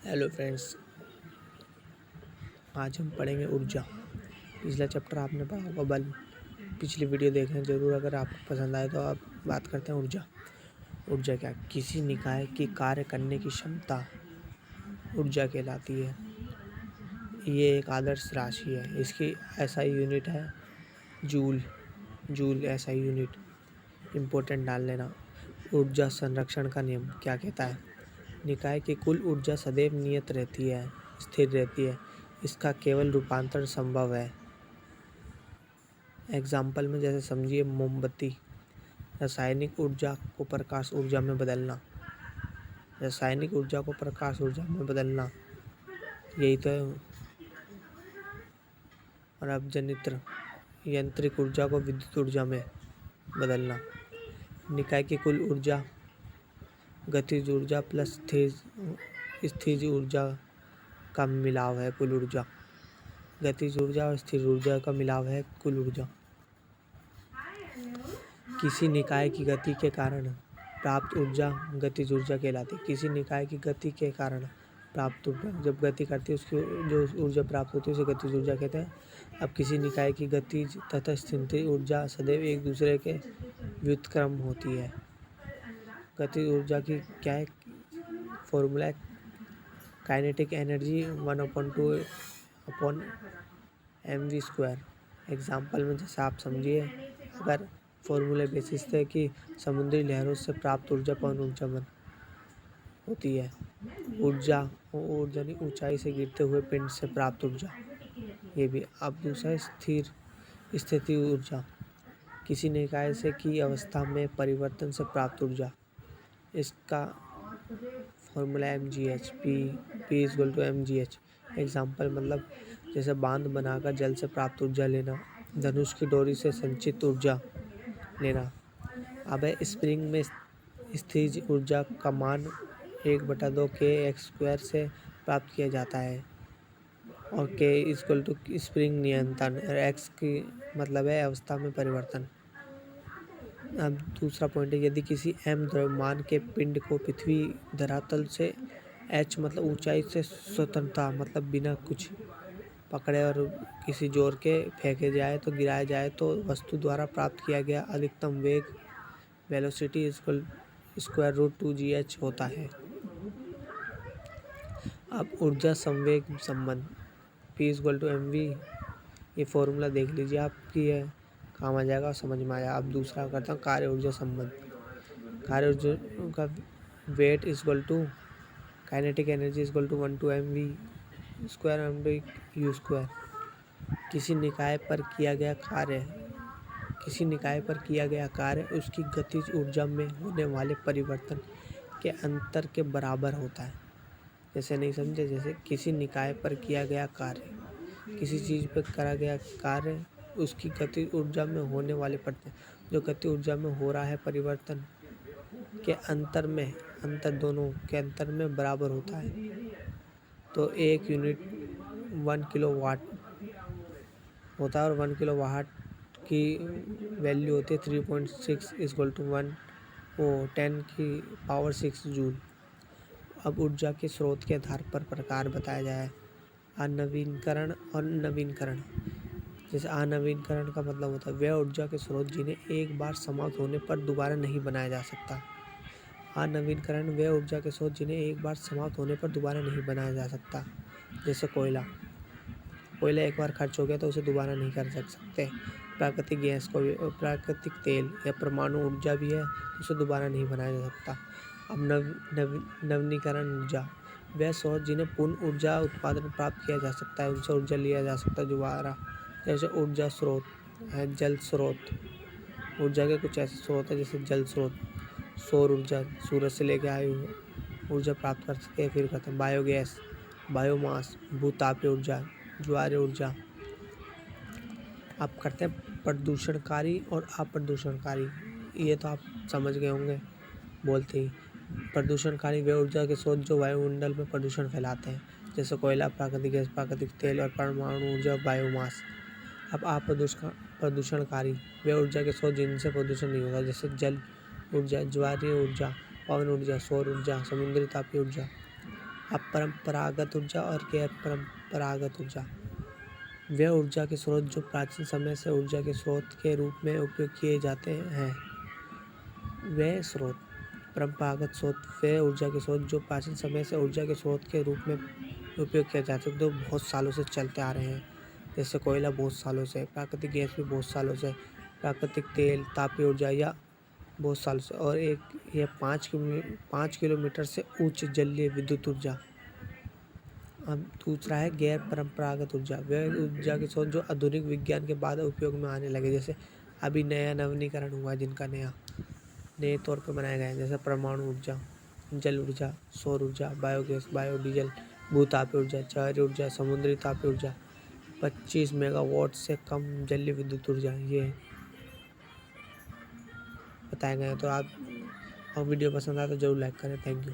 Hello friends, आज हम पढ़ेंगे ऊर्जा। पिछला चैप्टर आपने पढ़ा होगा बल। पिछली वीडियो देखें ज़रूर, अगर आपको पसंद आए तो। आप बात करते हैं ऊर्जा। ऊर्जा क्या? किसी निकाय की कार्य करने की क्षमता ऊर्जा कहलाती है। ये एक आदर्श राशि है। इसकी एसआई यूनिट है joule. Joule SI unit. Important डाल लेना। ऊर्जा संरक्षण का नियम क्या कहता है? निकाय की कुल ऊर्जा सदैव नियत रहती है, स्थिर रहती है। इसका केवल रूपांतरण संभव है। एग्जाम्पल में जैसे समझिए, मोमबत्ती। रासायनिक ऊर्जा को प्रकाश ऊर्जा में बदलना। रासायनिक ऊर्जा को प्रकाश ऊर्जा में बदलना, यही तो है। और अब जनित्र, यांत्रिक ऊर्जा को विद्युत ऊर्जा में बदलना। निकाय की कुल ऊर्जा गतिज ऊर्जा प्लस स्थिर ऊर्जा का मिलाव है कुल ऊर्जा। गतिज ऊर्जा और स्थिर ऊर्जा का मिलाव है कुल ऊर्जा। किसी निकाय की गति के कारण प्राप्त ऊर्जा गतिज ऊर्जा कहलाती है। किसी निकाय की गति के कारण प्राप्त ऊर्जा, जब गति करती है उसकी जो ऊर्जा प्राप्त होती है उसे गतिज ऊर्जा कहते हैं। अब किसी निकाय की गतिज तथा स्थिर ऊर्जा सदैव एक दूसरे के व्युत्क्रम होती है। गतिज ऊर्जा की क्या है फॉर्मूला है? Kinetic energy 1/2/mv²। एग्जाम्पल में जैसे आप समझिए, अगर फॉर्मूले बेसिस थे कि समुद्री लहरों से प्राप्त ऊर्जा पवन ऊर्जा में होती है। ऊर्जा नहीं, ऊंचाई से गिरते हुए पिंड से प्राप्त ऊर्जा, ये भी। अब दूसरा स्थिर स्थिति ऊर्जा, किसी निकाय से की अवस्था में परिवर्तन से प्राप्त ऊर्जा। इसका फॉर्मूला mgh, P=mgh। एग्जाम्पल मतलब जैसे बांध बनाकर जल से प्राप्त ऊर्जा लेना, धनुष की डोरी से संचित ऊर्जा लेना। अब स्प्रिंग में स्थिर ऊर्जा का मान 1/2 kx² से प्राप्त किया जाता है। और k स्प्रिंग नियंत्रण, x की मतलब है अवस्था में परिवर्तन। अब दूसरा पॉइंट है, यदि किसी m द्रव्यमान के पिंड को पृथ्वी धरातल से h मतलब ऊंचाई से स्वतंत्रता मतलब बिना कुछ पकड़े और किसी जोर के फेंके जाए तो गिराया जाए तो वस्तु द्वारा प्राप्त किया गया अधिकतम वेग वेलोसिटी √2gh होता है। अब ऊर्जा संवेग संबंध P=mv, ये फॉर्मूला देख लीजिए, आपकी है काम आ जाएगा, समझ में आया। अब दूसरा करता हूँ कार्य ऊर्जा संबंध। कार्य ऊर्जा का वेट काइनेटिक एनर्जी 1/2mv²u²। किसी निकाय पर किया गया कार्य उसकी गतिज ऊर्जा में होने वाले परिवर्तन के अंतर के बराबर होता है। जैसे नहीं समझे? जैसे किसी निकाय पर किया गया कार्य, किसी चीज़ पर करा गया कार्य उसकी गतिज ऊर्जा में होने वाले परिवर्तन, जो गति ऊर्जा में हो रहा है परिवर्तन के अंतर दोनों के अंतर में बराबर होता है। तो एक यूनिट 1 किलोवाट होता है और 1 किलोवाट की वैल्यू होती है 3.6 10⁶ जूल। अब ऊर्जा के स्रोत के आधार पर प्रकार बताया जाए। अनवीनकरण और नवीनकरण। जैसे अनवीनकरण का मतलब होता है वह ऊर्जा के स्रोत जिन्हें एक बार समाप्त होने पर दोबारा नहीं बनाया जा सकता। अनवीनकरण वह ऊर्जा के स्रोत जिन्हें एक बार समाप्त होने पर दोबारा नहीं बनाया जा सकता। जैसे कोयला एक बार खर्च हो गया तो उसे दोबारा नहीं कर सकते। प्राकृतिक गैस को भी, प्राकृतिक तेल या परमाणु ऊर्जा भी है, उसे दोबारा नहीं बनाया जा सकता। अब नवीनीकरण ऊर्जा वह स्रोत जिन्हें पुनः ऊर्जा उत्पादन प्राप्त किया जा सकता है, उनसे ऊर्जा लिया जा सकता है दोबारा। जैसे ऊर्जा स्रोत है जल स्रोत। ऊर्जा के कुछ ऐसे स्रोत है जैसे जल स्रोत, सौर ऊर्जा, सूरज से लेकर आए हुए ऊर्जा प्राप्त कर सकते हैं। फिर कहते हैं बायोगैस, बायोमास, भूतापीय ऊर्जा, ज्वारीय ऊर्जा। अब करते हैं प्रदूषणकारी और अप्रदूषणकारी। ये तो आप समझ गए होंगे बोलते ही। प्रदूषणकारी वे ऊर्जा के स्रोत जो वायुमंडल में प्रदूषण फैलाते हैं, जैसे कोयला, प्राकृतिक गैस, प्राकृतिक तेल और परमाणु ऊर्जा, बायोमास। अब अप्रदूषणकारी वे ऊर्जा के स्रोत जिनसे प्रदूषण नहीं होता, जैसे जल ऊर्जा, ज्वारीय ऊर्जा, पवन ऊर्जा, सौर ऊर्जा, समुद्री तापीय ऊर्जा। अपरंपरागत ऊर्जा और गैर परंपरागत ऊर्जा। वे ऊर्जा के स्रोत जो प्राचीन समय से ऊर्जा के स्रोत के रूप में उपयोग किए जाते हैं। वे स्रोत परंपरागत स्रोत वे ऊर्जा के स्रोत जो प्राचीन समय से ऊर्जा के स्रोत के रूप में उपयोग किए जाते हैं, तो बहुत सालों से चलते आ रहे हैं। जैसे कोयला बहुत सालों से, प्राकृतिक गैस भी बहुत सालों से, प्राकृतिक तेल, तापीय ऊर्जा या बहुत सालों से, और एक यह 5 किलोमीटर से उच्च जलीय विद्युत ऊर्जा। अब दूसरा है गैर परंपरागत ऊर्जा। वह ऊर्जा के स्रोत जो आधुनिक विज्ञान के बाद उपयोग में आने लगे, जैसे अभी नया नवीनीकरण हुआ जिनका नए तौर पर बनाया गया है, जैसे परमाणु ऊर्जा, जल ऊर्जा, सौर ऊर्जा, बायोगैस, बायोडीजल, भूतापीय ऊर्जा, जहरी ऊर्जा, समुद्री तापीय ऊर्जा, 25 मेगावाट से कम जलीय विद्युत ऊर्जा, ये बताए गए हैं। तो आप वीडियो पसंद आए तो जरूर लाइक करें। Thank you.